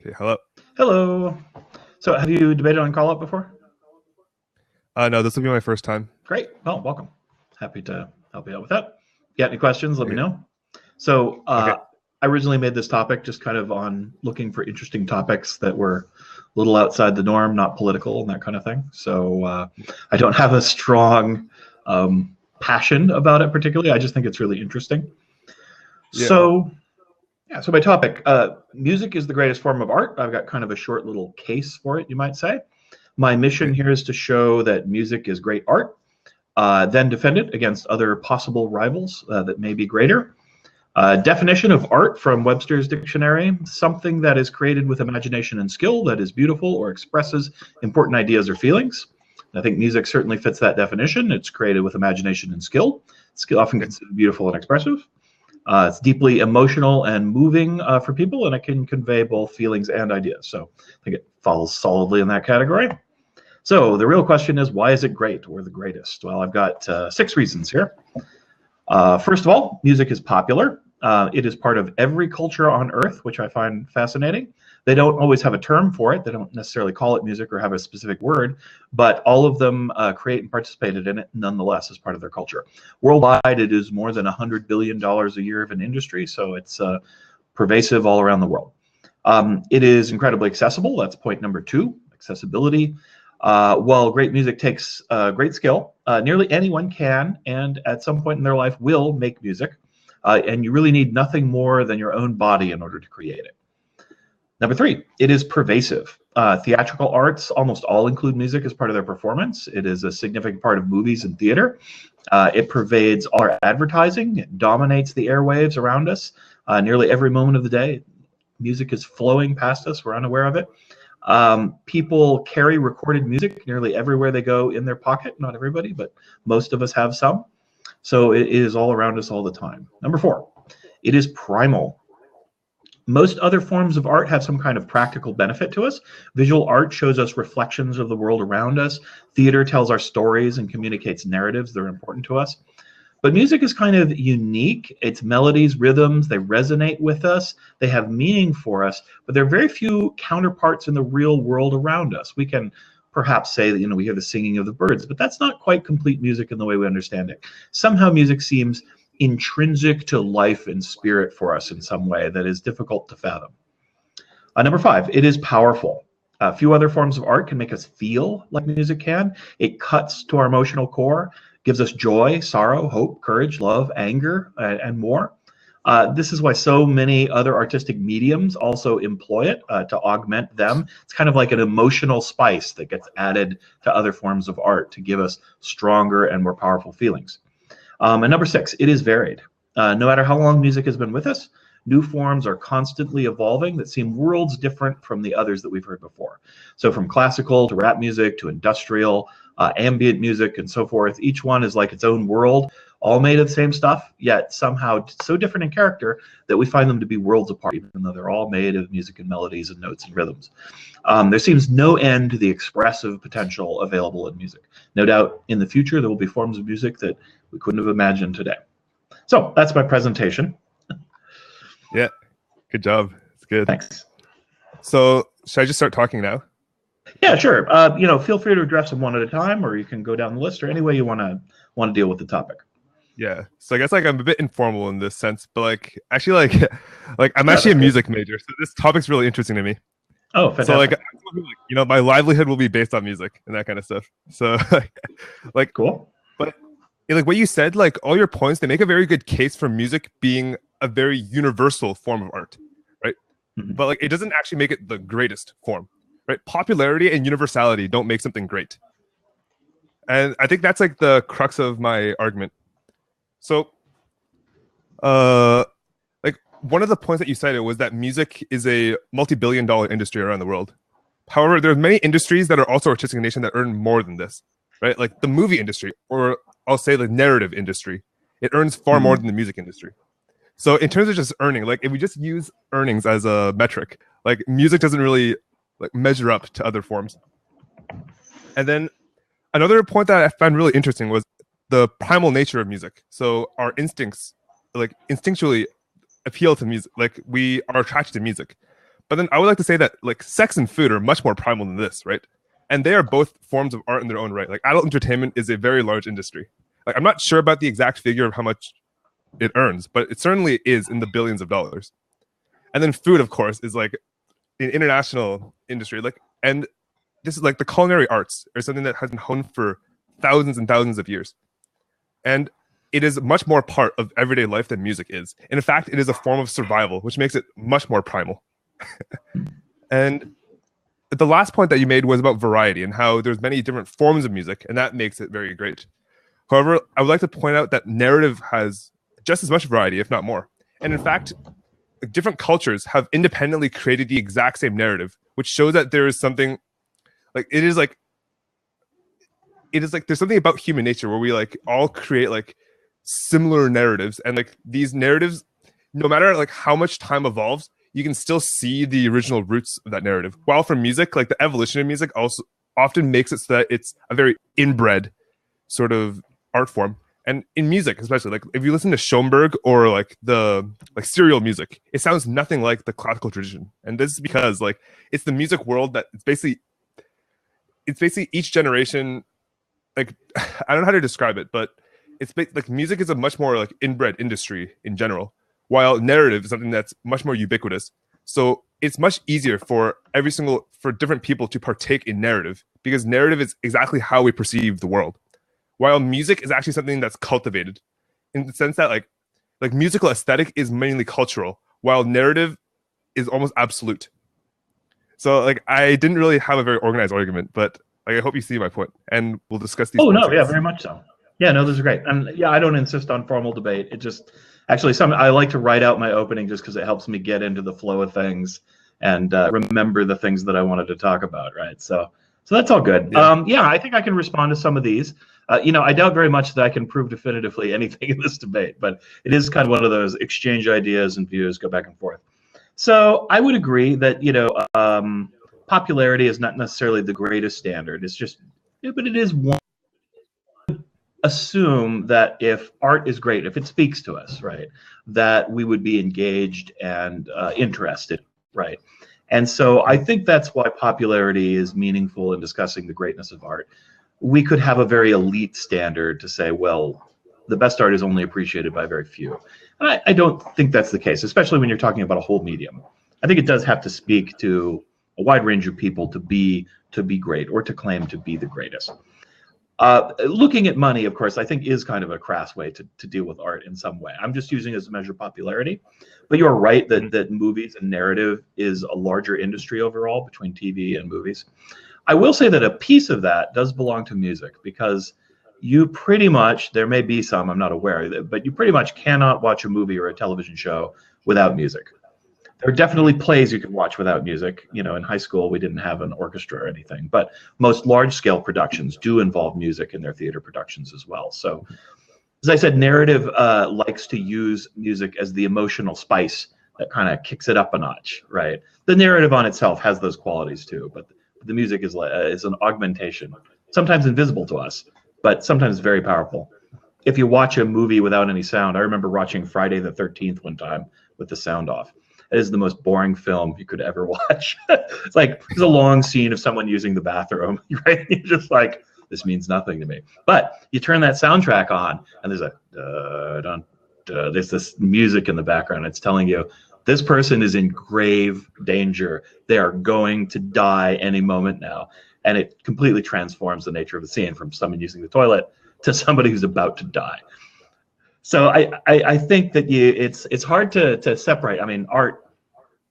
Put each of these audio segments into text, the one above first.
Okay, hello. Hello. So, have you debated on call out before? No, this will be my first time. Great. Well, welcome. Happy to help you out with that. Got any questions? Let me Okay. know. So, Okay. I originally made this topic just kind of on looking for interesting topics that were a little outside the norm, not political and that kind of thing. So, I don't have a strong passion about it particularly. I just think it's really interesting. Yeah. So, yeah. So, my topic: music is the greatest form of art. I've got kind of a short little case for it, you might say. My mission Okay. here is to show that music is great art, then defend it against other possible rivals that may be greater. Definition of art from Webster's dictionary: something that is created with imagination and skill, that is beautiful or expresses important ideas or feelings. I think music certainly fits that definition. It's created with imagination and skill. Skill often Okay. considered beautiful and expressive. It's deeply emotional and moving for people, and it can convey both feelings and ideas. So I think it falls solidly in that category. So the real question is, why is it great or the greatest? Well, I've got six reasons here. First of all, music is popular. It is part of every culture on earth, which I find fascinating. They don't always have a term for it. They don't necessarily call it music or have a specific word, but all of them create and participated in it nonetheless as part of their culture. Worldwide, it is more than $100 billion a year of an industry, so it's pervasive all around the world. It is incredibly accessible. That's point number two, accessibility. While great music takes great skill, nearly anyone can and at some point in their life will make music. And you really need nothing more than your own body in order to create it. Number three, it is pervasive. Theatrical arts almost all include music as part of their performance. It is a significant part of movies and theater. It pervades all our advertising. It dominates the airwaves around us. Nearly every moment of the day, music is flowing past us. We're unaware of it. People carry recorded music nearly everywhere they go in their pocket. Not everybody, but most of us have some. So it is all around us all the time. Number four, it is primal. Most other forms of art have some kind of practical benefit to us. Visual art shows us reflections of the world around us. Theater tells our stories and communicates narratives that are important to us. But music is kind of unique. Its melodies, rhythms, they resonate with us. They have meaning for us, but there are very few counterparts in the real world around us. We can perhaps say that, we hear the singing of the birds, but that's not quite complete music in the way we understand it. Somehow music seems intrinsic to life and spirit for us in some way that is difficult to fathom. Number five, it is powerful. A few other forms of art can make us feel like music can. It cuts to our emotional core, gives us joy, sorrow, hope, courage, love, anger, and more. This is why so many other artistic mediums also employ it to augment them. It's kind of like an emotional spice that gets added to other forms of art to give us stronger and more powerful feelings. And number six, it is varied. No matter how long music has been with us, new forms are constantly evolving that seem worlds different from the others that we've heard before. So from classical to rap music to industrial, ambient music, and so forth, each one is like its own world, all made of the same stuff, yet somehow so different in character that we find them to be worlds apart, even though they're all made of music and melodies and notes and rhythms. There seems no end to the expressive potential available in music. No doubt in the future there will be forms of music that we couldn't have imagined today. So that's my presentation. Yeah. Good job. It's good. Thanks. So should I just start talking now? Yeah, sure. Feel free to address them one at a time, or you can go down the list, or any way you want to deal with the topic. Yeah. So I guess I'm a bit informal in this sense, but actually like I'm Yeah, actually a that's good. music major, so this topic's really interesting to me. Oh, So fantastic. my livelihood will be based on music and that kind of stuff. So like Cool. but like what you said, like all your points, they make a very good case for music being a very universal form of art, right? Mhm. But it doesn't actually make it the greatest form, right? Popularity and universality don't make something great, and I think that's like the crux of my argument. So like one of the points that you cited was that music is a multi-billion-dollar industry around the world. However, there's many industries that are also artistic in nation that earn more than this, right? Like the movie industry, or I'll say the narrative industry, it earns far more than Mhm. the music industry. So in terms of just earning, if we just use earnings as a metric, music doesn't really measure up to other forms. And then another point that I found really interesting was the primal nature of music. So our instincts, instinctually appeal to music. Like we are attracted to music, But then I would like to say that like sex and food are much more primal than this, right? And they are both forms of art in their own right. Like adult entertainment is a very large industry. Like I'm not sure about the exact figure of how much it earns, but it certainly is in the billions of dollars. And then food, of course, is like an international industry. Like, and this is like the culinary arts are something that has been honed for thousands and thousands of years. And it is much more part of everyday life than music is. And in fact, it is a form of survival, which makes it much more primal. And the last point that you made was about variety and how there's many different forms of music, and that makes it very great. However, I would like to point out that narrative has just as much variety, if not more. And in fact, different cultures have independently created the exact same narrative, which shows that there is something like there's something about human nature where we like all create like similar narratives, and like these narratives, no matter like how much time evolves, you can still see the original roots of that narrative. While for music, like the evolution of music also often makes it so that it's a very inbred sort of art form. And in music, especially, like if you listen to Schoenberg or like the like serial music, it sounds nothing like the classical tradition. And this is because like it's the music world that it's basically each generation. Like I don't know how to describe it, but it's like music is a much more like inbred industry in general, while narrative is something that's much more ubiquitous. So it's much easier for different people to partake in narrative, because narrative is exactly how we perceive the world. While music is actually something that's cultivated, in the sense that like musical aesthetic is mainly cultural, while narrative is almost absolute. So like I didn't really have a very organized argument, but like I hope you see my point, and we'll discuss these. Oh no, yeah, very much so. Yeah, no, this is great, and yeah, I don't insist on formal debate. It just actually I like to write out my opening just because it helps me get into the flow of things and remember the things that I wanted to talk about, right? So that's all good. Yeah, I think I can respond to some of these. I doubt very much that I can prove definitively anything in this debate, but it is kind of one of those exchange ideas and views, go back and forth. So I would agree that popularity is not necessarily the greatest standard. It's just, but it is one. Assume that if art is great, if it speaks to us, right, that we would be engaged and interested, right? And so I think that's why popularity is meaningful in discussing the greatness of art. We could have a very elite standard to say, well, the best art is only appreciated by very few. And I don't think that's the case, especially when you're talking about a whole medium. I think it does have to speak to a wide range of people to be great, or to claim to be the greatest. Looking at money, of course, I think is kind of a crass way to deal with art in some way. I'm just using it as a measure of popularity. But you're right that movies and narrative is a larger industry overall between TV and movies. I will say that a piece of that does belong to music, because you pretty much, there may be some, I'm not aware, but you pretty much cannot watch a movie or a television show without music. There are definitely plays you can watch without music. In high school, we didn't have an orchestra or anything, but most large-scale productions do involve music in their theater productions as well. So, as I said, narrative likes to use music as the emotional spice that kind of kicks it up a notch, right? The narrative on itself has those qualities too, but the music is an augmentation, sometimes invisible to us, but sometimes very powerful. If you watch a movie without any sound, I remember watching Friday the 13th one time with the sound off. It is the most boring film you could ever watch. It's like there's a long scene of someone using the bathroom, right? You're just like, this means nothing to me. But you turn that soundtrack on, and there's there's this music in the background. It's telling you this person is in grave danger. They are going to die any moment now, and it completely transforms the nature of the scene from someone using the toilet to somebody who's about to die. So I think that it's hard to separate. I mean, art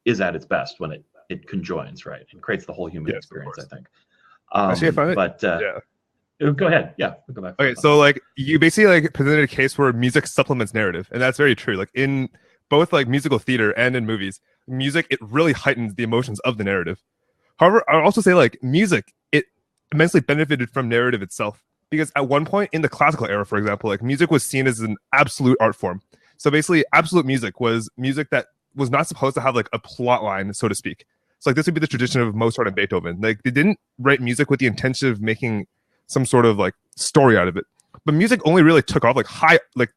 is at its best when it conjoins, right? It creates the whole human experience, I think. Actually, if I go ahead. Yeah, we'll go back. Okay, so like you basically like presented a case where music supplements narrative, and that's very true. Like in both like musical theater and in movies, music, it really heightens the emotions of the narrative. However, I would also say like music, it immensely benefited from narrative itself, because at one point in the classical era, for example, like music was seen as an absolute art form. So basically, absolute music was music that was not supposed to have like a plot line, so to speak. So like this would be the tradition of Mozart and Beethoven. Like they didn't write music with the intention of making some sort of like story out of it. But music only really took off, like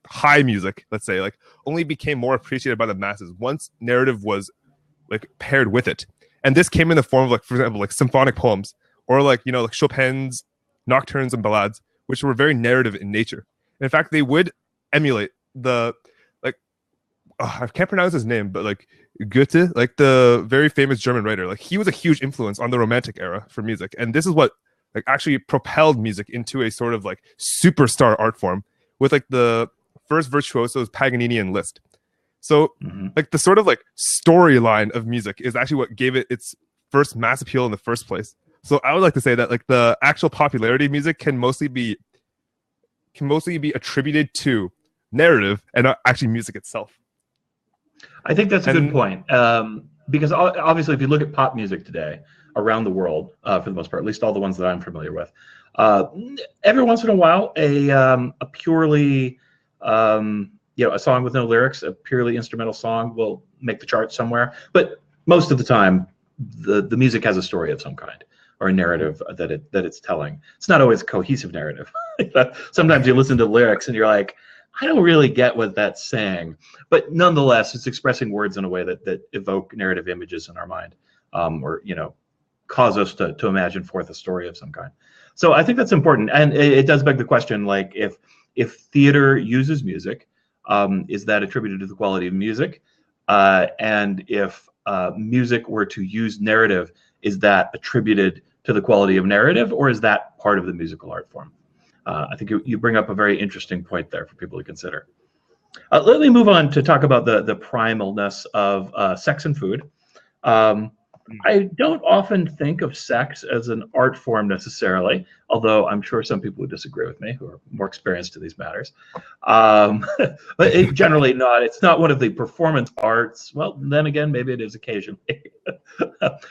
high music, let's say, like only became more appreciated by the masses once narrative was like paired with it. And this came in the form of, like, for example, like symphonic poems, or like, you know, like Chopin's nocturnes and ballades, which were very narrative in nature. In fact, they would emulate the, like, I can't pronounce his name, but like Goethe, like the very famous German writer, like he was a huge influence on the Romantic era for music, and this is what like actually propelled music into a sort of like superstar art form, with like the first virtuosos Paganini and Liszt. So like the sort of like storyline of music is actually what gave it its first mass appeal in the first place. So I would like to say that like the actual popularity of music can mostly be attributed to narrative and not actually music itself. I think that's a good point, because obviously, if you look at pop music today around the world, for the most part, at least all the ones that I'm familiar with, every once in a while, a purely a song with no lyrics, a purely instrumental song will make the chart somewhere. But most of the time, the music has a story of some kind or a narrative that it's telling. It's not always a cohesive narrative. Sometimes you listen to lyrics and you're like, I don't really get what that's saying. But nonetheless, it's expressing words in a way that evoke narrative images in our mind, or cause us to imagine forth a story of some kind. So I think that's important, and it does beg the question, like if theater uses music, is that attributed to the quality of music? And if music were to use narrative, is that attributed to the quality of narrative, or is that part of the musical art form? I think you bring up a very interesting point there for people to consider. Let me move on to talk about the primalness of sex and food. I don't often think of sex as an art form necessarily, although I'm sure some people would disagree with me who are more experienced in these matters. But generally not. It's not one of the performance arts. Well, then again, maybe it is occasionally.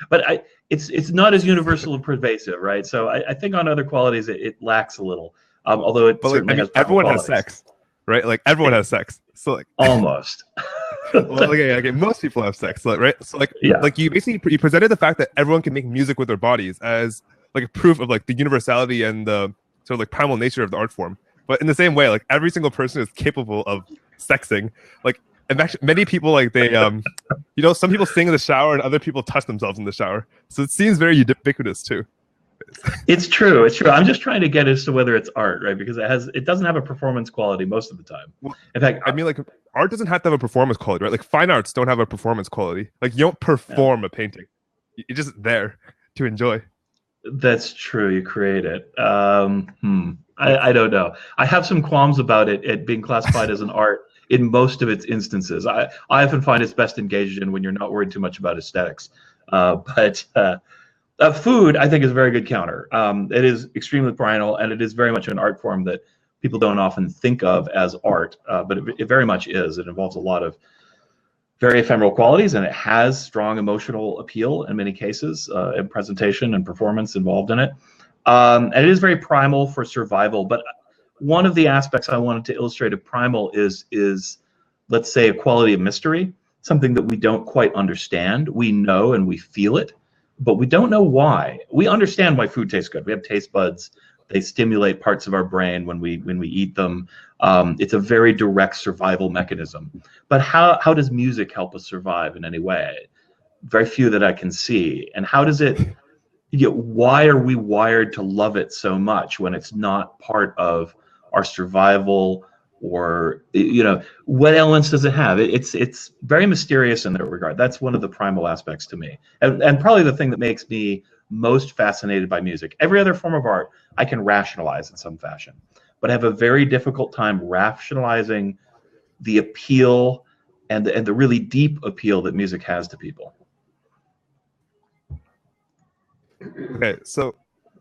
But it's not as universal and pervasive, right? So I think on other qualities it lacks a little. Although it certainly has everyone qualities. has sex, right? Like everyone has sex. So like almost. well, okay, most people have sex, right? So like you basically you presented the fact that everyone can make music with their bodies as like a proof of like the universality and the sort of like primal nature of the art form. But in the same way, like every single person is capable of sexing. Like in fact, many people like they some people sing in the shower and other people touch themselves in the shower. So it seems very ubiquitous too. It's true. I'm just trying to get as to whether it's art, right? Because it doesn't have a performance quality most of the time. In fact, I mean, like art doesn't have to have a performance quality, right? Like fine arts don't have a performance quality. Like you don't perform a painting; you're just there to enjoy. That's true. You create it. I don't know. I have some qualms about it being classified as an art in most of its instances. I often find it's best engaged in when you're not worried too much about aesthetics. But food, I think, is a very good counter. It is extremely primal, and it is very much an art form that people don't often think of as art, but it very much is. It involves a lot of very ephemeral qualities, and it has strong emotional appeal in many cases, and presentation and performance involved in it. And it is very primal for survival. But one of the aspects I wanted to illustrate of primal is let's say, a quality of mystery, something that we don't quite understand. We know and we feel it, but we don't know why. We understand why food tastes good. We have taste buds. They stimulate parts of our brain when we eat them. It's a very direct survival mechanism. But how does music help us survive in any way? Very few that I can see. And how does it, why are we wired to love it so much when it's not part of our survival? Or what elements does it have? It's very mysterious in that regard. That's one of the primal aspects to me, and probably the thing that makes me most fascinated by music. Every other form of art I can rationalize in some fashion, but I have a very difficult time rationalizing the appeal and the really deep appeal that music has to people. Okay, so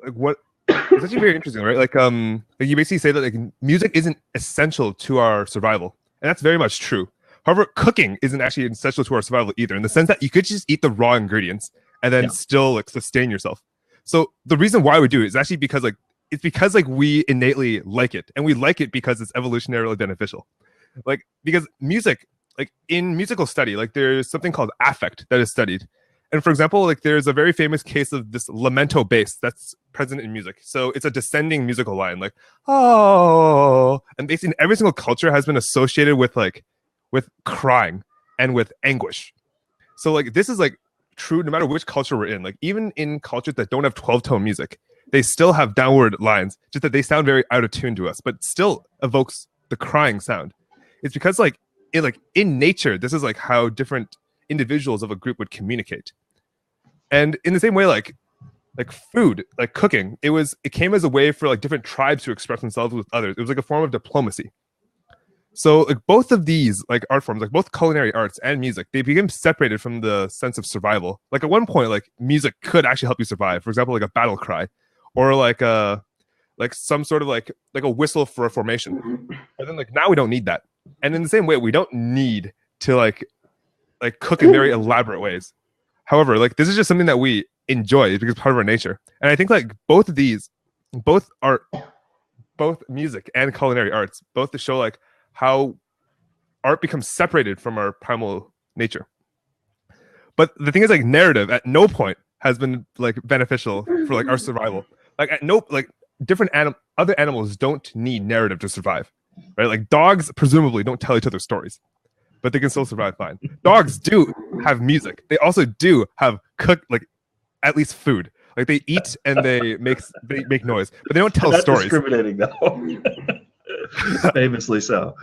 like what? It's actually very interesting, right? Like you basically say that like music isn't essential to our survival, and that's very much true. However, cooking isn't actually essential to our survival either, in the sense that you could just eat the raw ingredients and then still like sustain yourself. So the reason why we do it is actually because like we innately like it, and we like it because it's evolutionarily beneficial. Like because music, like in musical study, like there's something called affect that is studied. And for example, like there's a very famous case of this lamento bass that's present in music. So it's a descending musical line, like oh, and basically in every single culture has been associated with crying and with anguish. So like this is like true no matter which culture we're in. Like even in cultures that don't have 12-tone music, they still have downward lines, just that they sound very out of tune to us, but still evokes the crying sound. It's because like in nature, this is like how different individuals of a group would communicate. And in the same way, like food, like cooking, it came as a way for like different tribes to express themselves with others. It was like a form of diplomacy. So like both of these like art forms, like both culinary arts and music, they became separated from the sense of survival. Like at one point, like music could actually help you survive. For example, like a battle cry, or like some sort of like a whistle for a formation. But then like now we don't need that. And in the same way, we don't need to like cook in very elaborate ways. However, like this is just something that we enjoy because it's part of our nature. And I think like both of these, both music and culinary arts, both to show like how art becomes separated from our primal nature. But the thing is, like narrative at no point has been like beneficial for like our survival. Like at no like other animals don't need narrative to survive, right? Like dogs presumably don't tell each other stories, but they can still survive fine. Dogs do have music. They also do have like at least food. Like they eat and they make noise, but they don't tell stories. Discriminating though. Famously so.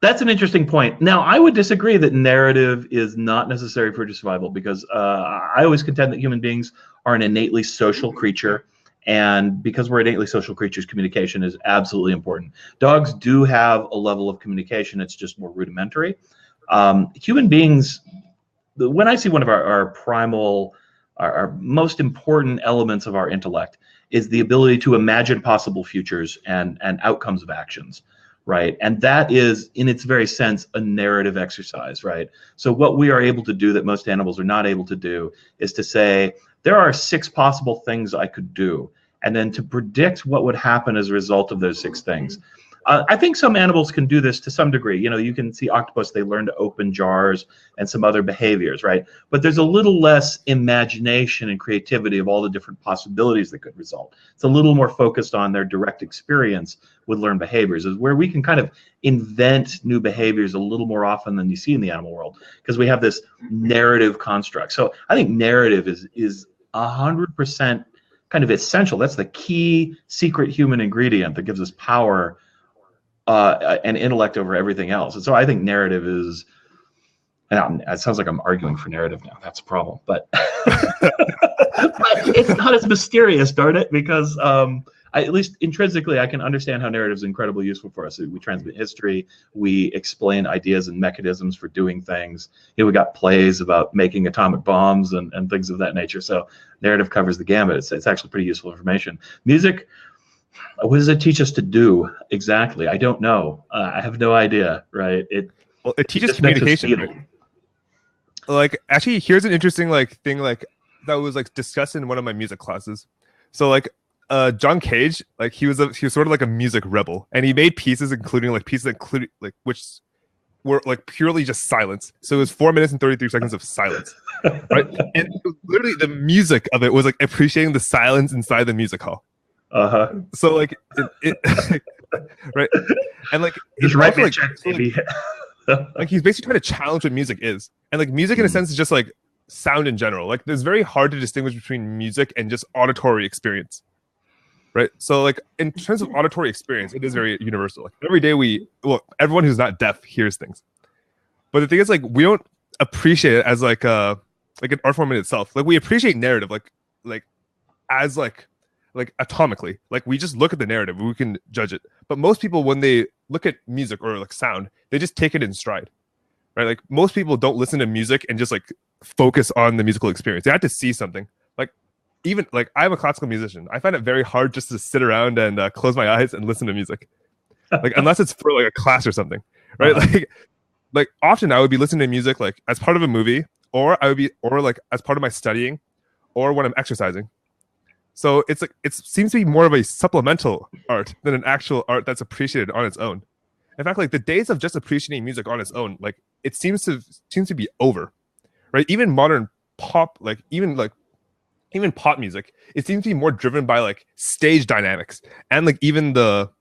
That's an interesting point. Now, I would disagree that narrative is not necessary for survival because I always contend that human beings are an innately social creature. And because we're innately social creatures, communication is absolutely important. Dogs do have a level of communication. It's just more rudimentary. Human beings, when I see one of our primal, our most important elements of our intellect is the ability to imagine possible futures and outcomes of actions, right? And that is, in its very sense, a narrative exercise, right? So what we are able to do that most animals are not able to do is to say, there are 6 possible things I could do, and then to predict what would happen as a result of those 6 things. I think some animals can do this to some degree. You know, you can see octopus, they learn to open jars and some other behaviors, right? But there's a little less imagination and creativity of all the different possibilities that could result. It's a little more focused on their direct experience with learned behaviors, is where we can kind of invent new behaviors a little more often than you see in the animal world, because we have this narrative construct. So I think narrative is 100% kind of essential. That's the key secret human ingredient that gives us power and intellect over everything else. And so I think narrative is, and it sounds like I'm arguing for narrative now. That's a problem, but, but it's not as mysterious, darn it, because at least intrinsically, I can understand how narrative is incredibly useful for us. We transmit history, we explain ideas and mechanisms for doing things. You know, we got plays about making atomic bombs and things of that nature. So narrative covers the gamut. It's actually pretty useful information. Music, what does it teach us to do exactly? I don't know. I have no idea, right? It teaches communication. Right? Like, actually, here's an interesting like thing like that was like discussed in one of my music classes. So like John Cage, like he was sort of like a music rebel, and he made pieces which were like purely just silence. So it was 4 minutes and 33 seconds of silence, right? And literally the music of it was like appreciating the silence inside the music hall. So like right, and like he's right, like, like he's basically trying to challenge what music is, and like music in a sense is just like sound in general. Like it's very hard to distinguish between music and just auditory experience, right? So like in terms of auditory experience, it is very universal. Like every day everyone who's not deaf hears things, but the thing is like we don't appreciate it as like an art form in itself. Like we appreciate narrative like as like atomically, like we just look at the narrative, we can judge it. But most people, when they look at music or like sound, they just take it in stride, right? Like most people don't listen to music and just like focus on the musical experience. They have to see something. Like even like I'm a classical musician, I find it very hard just to sit around and close my eyes and listen to music, like unless it's for like a class or something, right? Like often I would be listening to music like as part of a movie, or like as part of my studying, or when I'm exercising. So it's like it seems to be more of a supplemental art than an actual art that's appreciated on its own. In fact, like the days of just appreciating music on its own, like it seems to be over, right? Even modern pop, even pop music, it seems to be more driven by like stage dynamics and like even the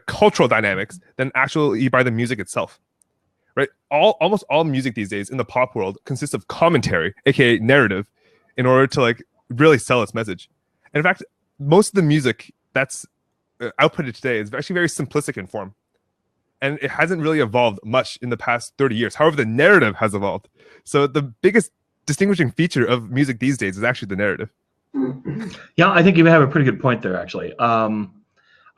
cultural dynamics than actually by the music itself, right? Almost all music these days in the pop world consists of commentary, aka narrative, in order to like really sell its message. And in fact, most of the music that's outputted today is actually very simplistic in form, and it hasn't really evolved much in the past 30 years. However, the narrative has evolved. So the biggest distinguishing feature of music these days is actually the narrative. Yeah, I think you have a pretty good point there, actually.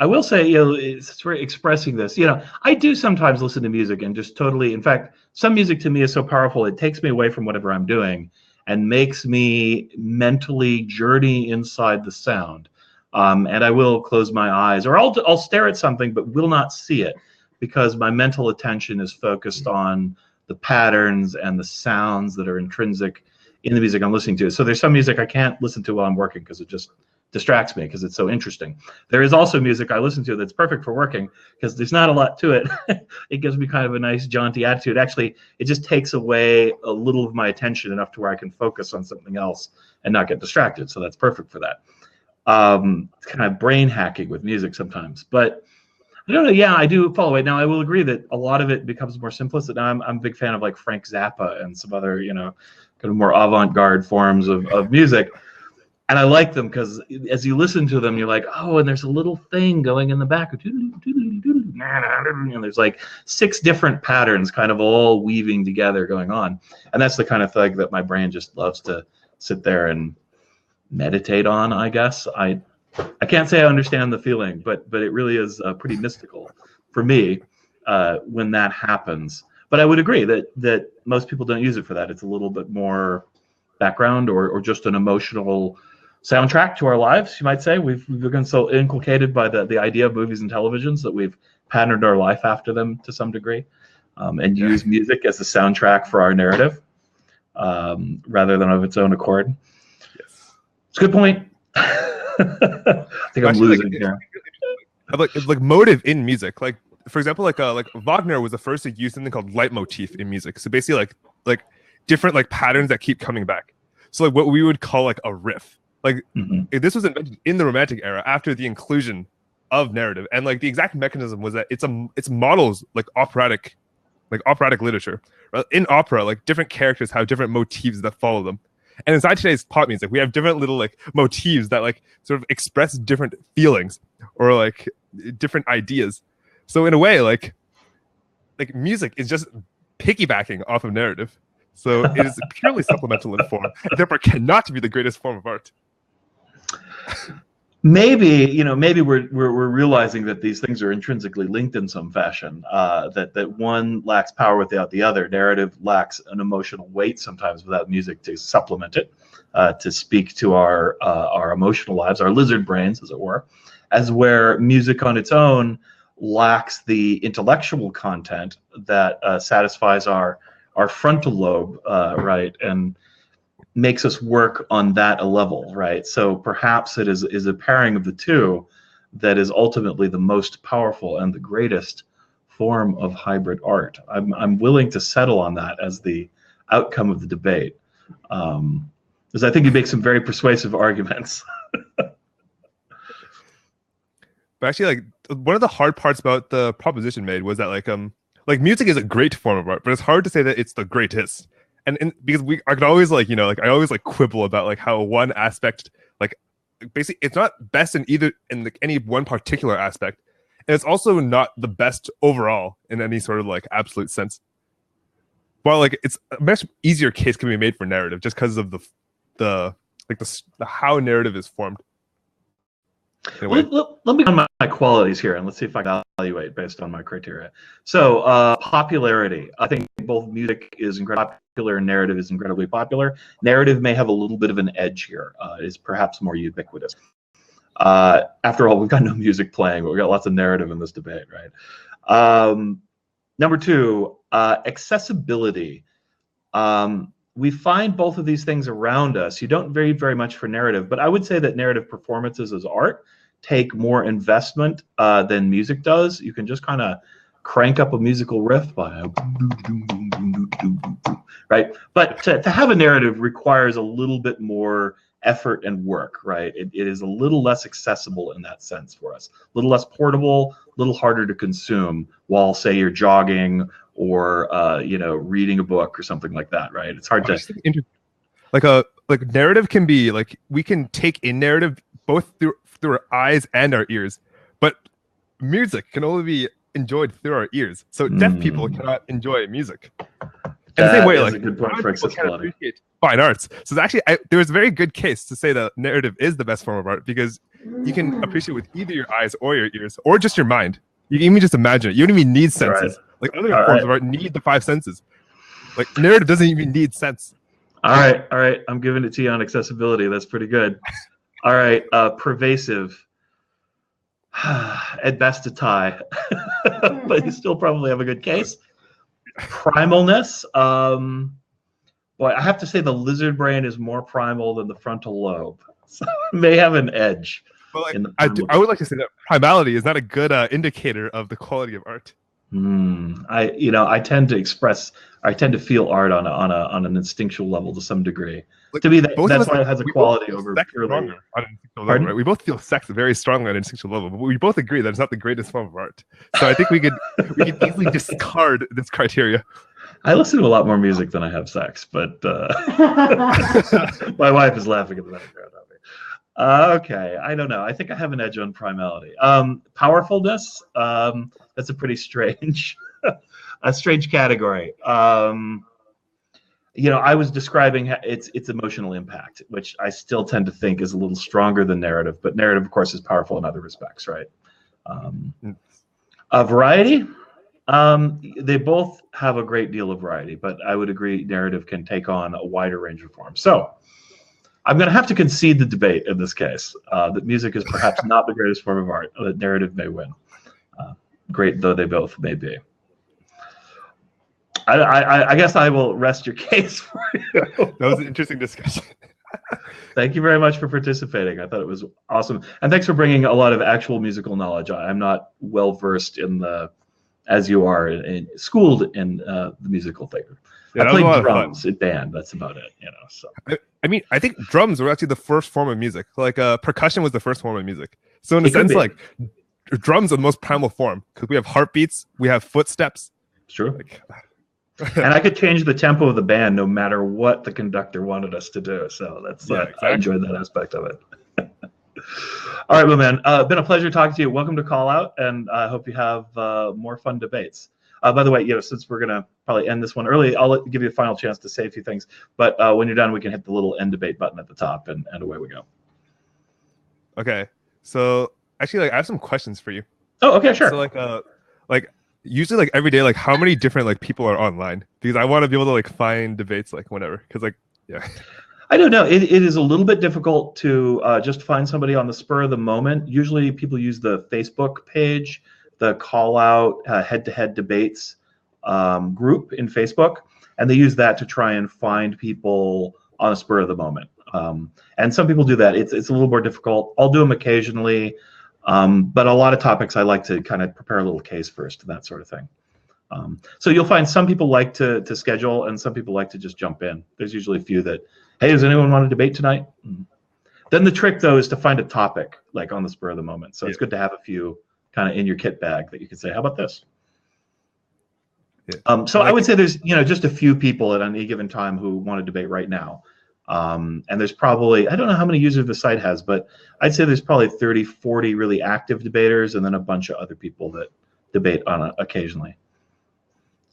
I will say, it's for expressing this. I do sometimes listen to music and just totally. In fact, some music to me is so powerful it takes me away from whatever I'm doing and makes me mentally journey inside the sound. And I will close my eyes, or I'll stare at something, but will not see it because my mental attention is focused on the patterns and the sounds that are intrinsic in the music I'm listening to. So there's some music I can't listen to while I'm working because it just distracts me because it's so interesting. There is also music I listen to that's perfect for working because there's not a lot to it. It gives me kind of a nice jaunty attitude. Actually, it just takes away a little of my attention enough to where I can focus on something else and not get distracted. So that's perfect for that. It's kind of brain hacking with music sometimes. But I don't know. Yeah, I do follow it. Now, I will agree that a lot of it becomes more simplistic. Now, I'm a big fan of like Frank Zappa and some other, kind of more avant-garde forms of music. And I like them because as you listen to them, you're like, oh, and there's a little thing going in the back. And there's like 6 different patterns kind of all weaving together going on. And that's the kind of thing that my brain just loves to sit there and meditate on, I guess. I can't say I understand the feeling, but it really is pretty mystical for me when that happens. But I would agree that most people don't use it for that. It's a little bit more background or just an emotional soundtrack to our lives, you might say. We've become so inculcated by the idea of movies and televisions that we've patterned our life after them to some degree, and use music as the soundtrack for our narrative rather than of its own accord. Yes. It's a good point. I think I'm losing here. Like motive in music, like for example, like Wagner was the first to use something called leitmotif in music. So basically, like different like patterns that keep coming back. So like what we would call like a riff. Like this was invented in the Romantic era after the inclusion of narrative, and like the exact mechanism was that it's models like operatic literature. Right? In opera, like different characters have different motifs that follow them. And inside today's pop music, we have different little like motifs that like sort of express different feelings or like different ideas. So in a way, like music is just piggybacking off of narrative. So it is purely supplemental in form, and therefore cannot be the greatest form of art. Maybe we're realizing that these things are intrinsically linked in some fashion. That one lacks power without the other. Narrative lacks an emotional weight sometimes without music to supplement it, to speak to our emotional lives, our lizard brains, as it were. As where music on its own lacks the intellectual content that satisfies our frontal lobe, right, and makes us work on that level, right? So perhaps it is a pairing of the two that is ultimately the most powerful and the greatest form of hybrid art. I'm willing to settle on that as the outcome of the debate, because I think you make some very persuasive arguments. But actually, like one of the hard parts about the proposition made was that like music is a great form of art, but it's hard to say that it's the greatest. And because I could always I always like quibble about like how one aspect, like basically it's not best in any one particular aspect, and it's also not the best overall in any sort of like absolute sense. While like it's a much easier case can be made for narrative just because of the how narrative is formed. Let me on my qualities here, and let's see if I can evaluate based on my criteria. So popularity. I think both music is incredibly popular and narrative is incredibly popular. Narrative may have a little bit of an edge here. Is perhaps more ubiquitous. After all, we've got no music playing, but we've got lots of narrative in this debate, right? Number 2, accessibility. We find both of these things around us. You don't very, very much for narrative, but I would say that narrative performances as art take more investment than music does. You can just kind of crank up a musical riff by right? But to have a narrative requires a little bit more effort and work, right? It is a little less accessible in that sense for us, a little less portable, a little harder to consume while, say, you're jogging or reading a book or something like that, right? It's hard to like narrative can be like, we can take in narrative both through our eyes and our ears, but music can only be enjoyed through our ears. So deaf people cannot enjoy music. In the same way, like, a good point for accessibility. Appreciate fine arts. So actually, there was a very good case to say that narrative is the best form of art, because you can appreciate with either your eyes or your ears or just your mind. You can even just imagine it. You don't even need senses. Right. Like other forms of art need the 5 senses. Like narrative doesn't even need sense. All right. I'm giving it to you on accessibility. That's pretty good. All right, pervasive. At best a tie, but you still probably have a good case. Primalness. Boy, I have to say the lizard brain is more primal than the frontal lobe. So it may have an edge. Well, like, I would like to say that primality is not a good indicator of the quality of art. I tend to feel art on an instinctual level to some degree. Like, to me, that's why it has a quality over purely. On an instinctual level, right? We both feel sex very strongly on an instinctual level, but we both agree that it's not the greatest form of art. So I think we could easily discard this criteria. I listen to a lot more music than I have sex, but my wife is laughing in the background at me. Okay, I don't know. I think I have an edge on primality. Powerfulness. That's a pretty strange, category. I was describing its emotional impact, which I still tend to think is a little stronger than narrative. But narrative, of course, is powerful in other respects, right? Variety. They both have a great deal of variety, but I would agree narrative can take on a wider range of forms. So I'm going to have to concede the debate in this case, that music is perhaps not the greatest form of art, that narrative may win. Great though they both may be. I guess I will rest your case for you. That was an interesting discussion. Thank you very much for participating. I thought it was awesome. And thanks for bringing a lot of actual musical knowledge. I'm not well versed in as you are, schooled in the musical thing. Yeah, I played drums in band. That's about it, So I mean, I think drums were actually the first form of music. Like percussion was the first form of music. So in a sense, like drums are the most primal form because we have heartbeats, we have footsteps. It's true. And I could change the tempo of the band no matter what the conductor wanted us to do. So that's exactly. I enjoyed that aspect of it. All right, well, man, been a pleasure talking to you. Welcome to QallOut, and I hope you have more fun debates. By the way, since we're gonna probably end this one early, I'll give you a final chance to say a few things. But when you're done, we can hit the little end debate button at the top, and away we go. Okay, so actually, I have some questions for you. Oh, okay, sure. So usually every day, how many different people are online? Because I want to be able to find debates whenever. Because yeah. I don't know. It is a little bit difficult to just find somebody on the spur of the moment. Usually people use the Facebook page, the QallOut head-to-head debates group in Facebook, and they use that to try and find people on a spur of the moment. And some people do that. It's a little more difficult. I'll do them occasionally, but a lot of topics I like to kind of prepare a little case first and that sort of thing. So you'll find some people like to schedule and some people like to just jump in. There's usually a few that, hey, does anyone want to debate tonight? Then the trick, though, is to find a topic on the spur of the moment. So it's good to have a few kind of in your kit bag that you can say, how about this? Yeah. So I would say there's just a few people at any given time who want to debate right now. And there's probably, I don't know how many users the site has, but I'd say there's probably 30, 40 really active debaters and then a bunch of other people that debate on occasionally.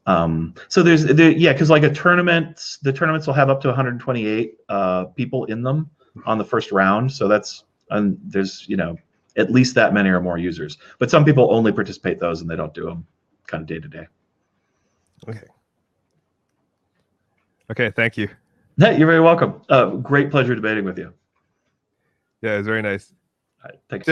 So because the tournaments will have up to 128 people in them on the first round. So there's at least that many or more users. But some people only participate those and they don't do them kind of day to day. Okay, thank you. You're very welcome. Great pleasure debating with you. Yeah, it was very nice. All right, thanks.